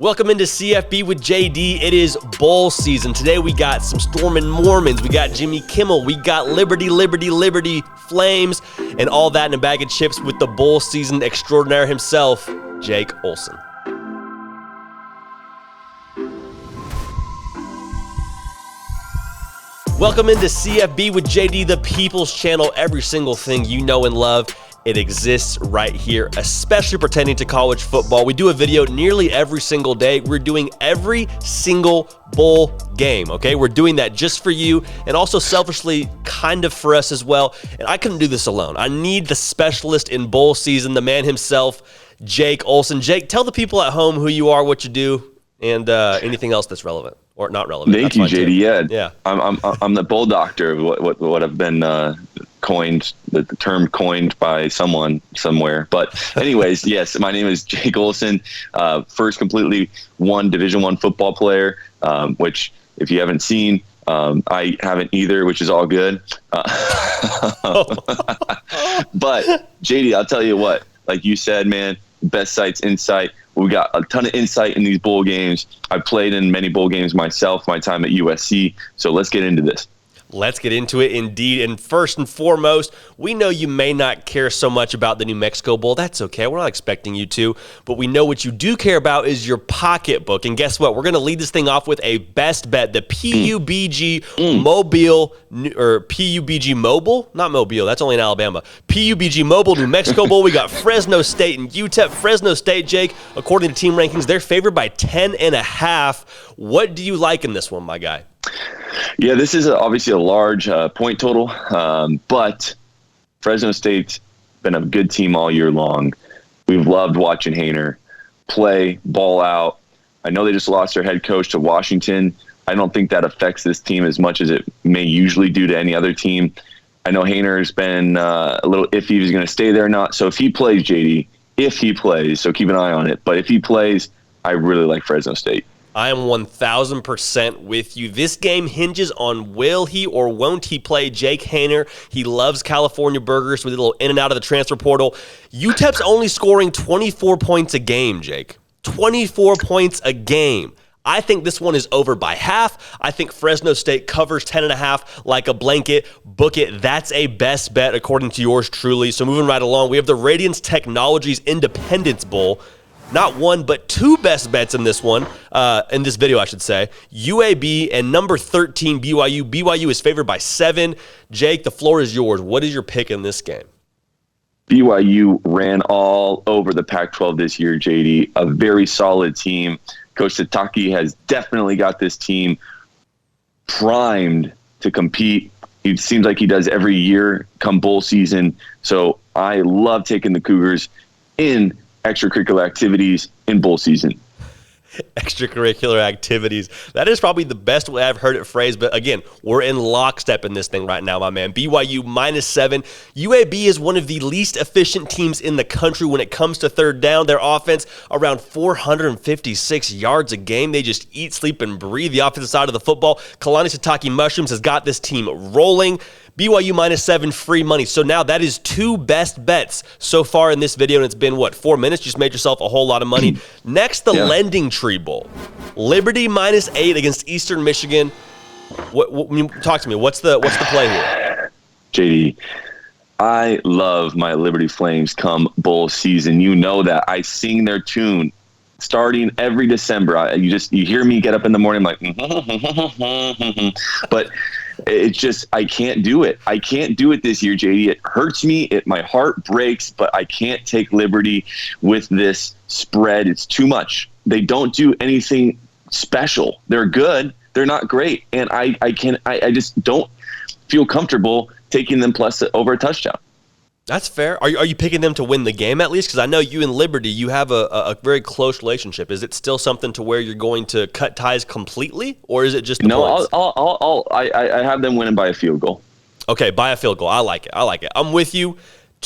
Welcome into CFB with JD. It is bowl season. Today we got some Stormin' Mormons, we got Jimmy Kimmel, we got Liberty Flames, and all that in a bag of chips with the bowl season extraordinaire himself, Jake Olson. Welcome into CFB with JD, the People's Channel. Every single thing you know and love, it exists right here, especially pertaining to college football. We do a video nearly every single day. We're doing every single bowl game, okay? We're doing that just for you and also selfishly kind of for us as well. And I couldn't do this alone. I need the specialist in bowl season, the man himself, Jake Olson. Jake, tell the people at home who you are, what you do, and anything else that's relevant. Or not relevant. Thank you, JD. Yeah. I'm the bull doctor of what I've been coined, the term coined by someone somewhere. But anyways, yes, my name is Jake Olson. First completely Division I football player, which if you haven't seen, I haven't either, which is all good. But JD, I'll tell you what, like you said, man, best sights, insight. We got a ton of insight in these bowl games. I played in many bowl games myself, my time at USC. So let's get into this. Let's get into it indeed. And first and foremost, we know you may not care so much about the New Mexico Bowl. That's okay. We're not expecting you to. But we know what you do care about is your pocketbook. And guess what? We're going to lead this thing off with a best bet. The PUBG Mobile, or PUBG Mobile? Not Mobile. That's only in Alabama. PUBG Mobile New Mexico Bowl. We got Fresno State and UTEP. Fresno State, Jake, according to team rankings, they're favored by 10.5. What do you like in this one, my guy? Yeah, this is obviously a large point total, but Fresno State's been a good team all year long. We've loved watching Haener play, ball out. I know they just lost their head coach to Washington. I don't think that affects this team as much as it may usually do to any other team. I know Haener's been a little iffy if he's going to stay there or not. So if he plays, JD, if he plays, so keep an eye on it. But if he plays, I really like Fresno State. I am 1,000% with you. This game hinges on will he or won't he play Jake Haener. He loves California burgers, so we did a little in and out of the transfer portal. UTEP's only scoring 24 points a game, Jake. 24 points a game. I think this one is over by half. I think Fresno State covers 10.5 like a blanket. Book it. That's a best bet according to yours truly. So moving right along, we have the Radiance Technologies Independence Bowl. Not one, but two best bets in this one, in this video, I should say. UAB and number 13, BYU. BYU is favored by 7. Jake, the floor is yours. What is your pick in this game? BYU ran all over the Pac-12 this year, JD. A very solid team. Coach Sataki has definitely got this team primed to compete. It seems like he does every year come bowl season. So I love taking the Cougars in extracurricular activities in bowl season. Extracurricular activities. That is probably the best way I've heard it phrased. But again, we're in lockstep in this thing right now, my man. BYU -7. UAB is one of the least efficient teams in the country when it comes to third down. Their offense around 456 yards a game. They just eat, sleep, and breathe the offensive side of the football. Kalani Sitake Mushrooms has got this team rolling. BYU -7, free money. So now that is two best bets so far in this video, and it's been, 4 minutes? Just made yourself a whole lot of money. Next, the Lending Tree Bowl. Liberty -8 against Eastern Michigan. Talk to me. What's the play here? JD, I love my Liberty Flames come bowl season. You know that. I sing their tune starting every December. You hear me get up in the morning like, but it's just, I can't do it. I can't do it this year, JD. It hurts me. My heart breaks, but I can't take Liberty with this spread. It's too much. They don't do anything special. They're good. They're not great. And I just don't feel comfortable taking them plus over a touchdown. That's fair. Are you picking them to win the game at least? Because I know you and Liberty, you have a very close relationship. Is it still something to where you're going to cut ties completely, or is it just the points? I have them winning by a field goal. Okay, by a field goal. I like it. I'm with you.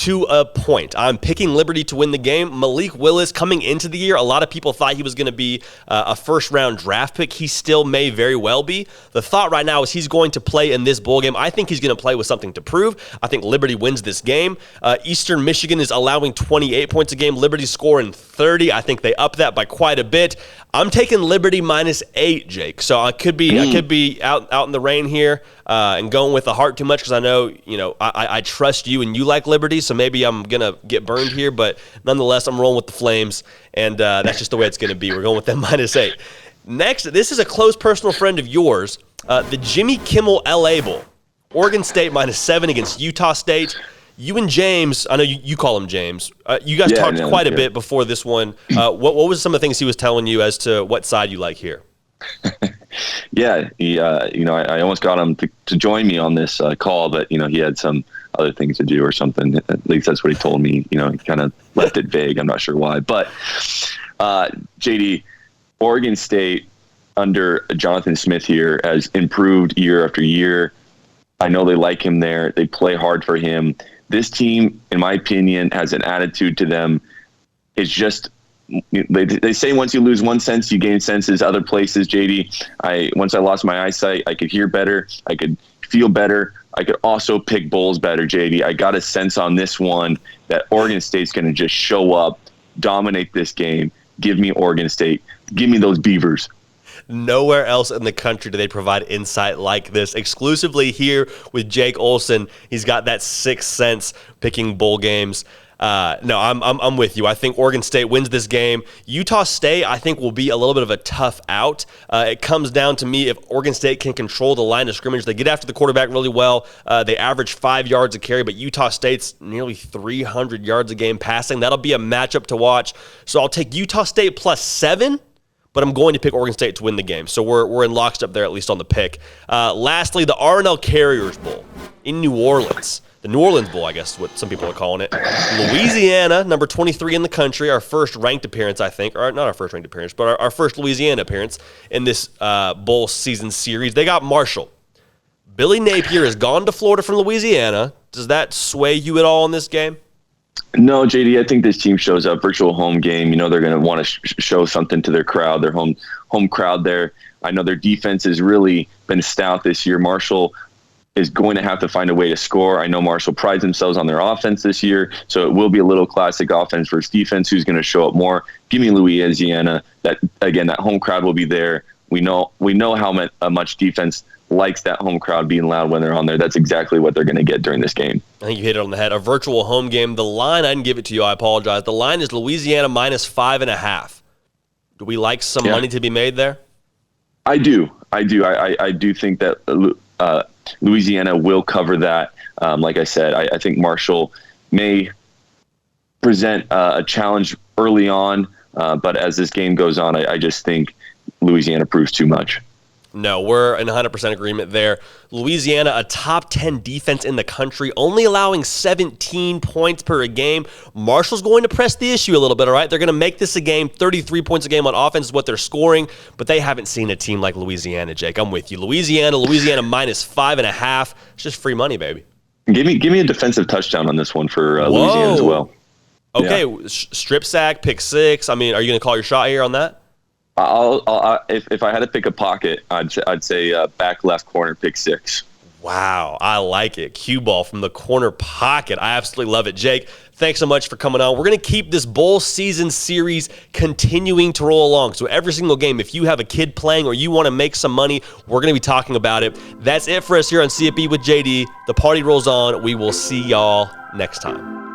To a point. I'm picking Liberty to win the game. Malik Willis, coming into the year, a lot of people thought he was going to be a first-round draft pick. He still may very well be. The thought right now is he's going to play in this bowl game. I think he's going to play with something to prove. I think Liberty wins this game. Eastern Michigan is allowing 28 points a game. Liberty's scoring 30. I think they up that by quite a bit. I'm taking Liberty -8, Jake. So I could be out in the rain here and going with the heart too much because I know I trust you and you like Liberty. So maybe I'm gonna get burned here, but nonetheless I'm rolling with the Flames, and that's just the way it's gonna be. We're going with them -8. Next, this is a close personal friend of yours, the Jimmy Kimmel LA Bowl. Oregon State -7 against Utah State. You and James, I know you call him James. You guys talked quite a bit before this one. What was some of the things he was telling you as to what side you like here? Yeah, I almost got him to join me on this call, but he had some other things to do or something. At least that's what he told me. He kind of left it vague. I'm not sure why, but JD, Oregon State under Jonathan Smith here has improved year after year. I know they like him there. They play hard for him. This team, in my opinion, has an attitude to them. It's just, they say once you lose one sense, you gain senses other places, JD. Once I lost my eyesight, I could hear better. I could feel better. I could also pick bowls better, JD. I got a sense on this one that Oregon State's going to just show up, dominate this game. Give me Oregon State. Give me those Beavers. Nowhere else in the country do they provide insight like this. Exclusively here with Jake Olson. He's got that sixth sense picking bowl games. No, I'm with you. I think Oregon State wins this game. Utah State, I think, will be a little bit of a tough out. It comes down to me if Oregon State can control the line of scrimmage. They get after the quarterback really well. They average 5 yards a carry, but Utah State's nearly 300 yards a game passing. That'll be a matchup to watch. So I'll take Utah State +7. But I'm going to pick Oregon State to win the game. So we're in lockstep there, at least on the pick. Lastly, the R&L Carriers Bowl in New Orleans. The New Orleans Bowl, I guess is what some people are calling it. Louisiana, number 23 in the country, our first ranked appearance, I think. Or not our first ranked appearance, but our first Louisiana appearance in this bowl season series. They got Marshall. Billy Napier has gone to Florida from Louisiana. Does that sway you at all in this game? No, JD, I think this team shows up. Virtual home game. They're going to want to show something to their crowd, their home crowd there. I know their defense has really been stout this year. Marshall is going to have to find a way to score. I know Marshall prides themselves on their offense this year, so it will be a little classic offense versus defense. Who's going to show up more? Give me Louisiana. That home crowd will be there. We know how much defense likes that home crowd being loud when they're on there. That's exactly what they're going to get during this game. I think you hit it on the head. A virtual home game. The line, I didn't give it to you. I apologize. The line is Louisiana -5.5. Do we like some money to be made there? I do. I do think that Louisiana will cover that. Like I said, I think Marshall may present a challenge early on, but as this game goes on, I just think Louisiana proves too much. No, we're in 100% agreement there. Louisiana, a top 10 defense in the country, only allowing 17 points per game. Marshall's going to press the issue a little bit, all right? They're going to make this a game. 33 points a game on offense is what they're scoring, but they haven't seen a team like Louisiana, Jake. I'm with you. Louisiana -5.5. It's just free money, baby. Give me a defensive touchdown on this one for Louisiana as well. Okay, yeah. Strip sack, pick six. I mean, are you going to call your shot here on that? If I had to pick a pocket, I'd say back left corner, pick six. Wow, I like it. Cue ball from the corner pocket. I absolutely love it. Jake, thanks so much for coming on. We're going to keep this bowl season series continuing to roll along. So every single game, if you have a kid playing or you want to make some money, we're going to be talking about it. That's it for us here on CFB with JD. The party rolls on. We will see y'all next time.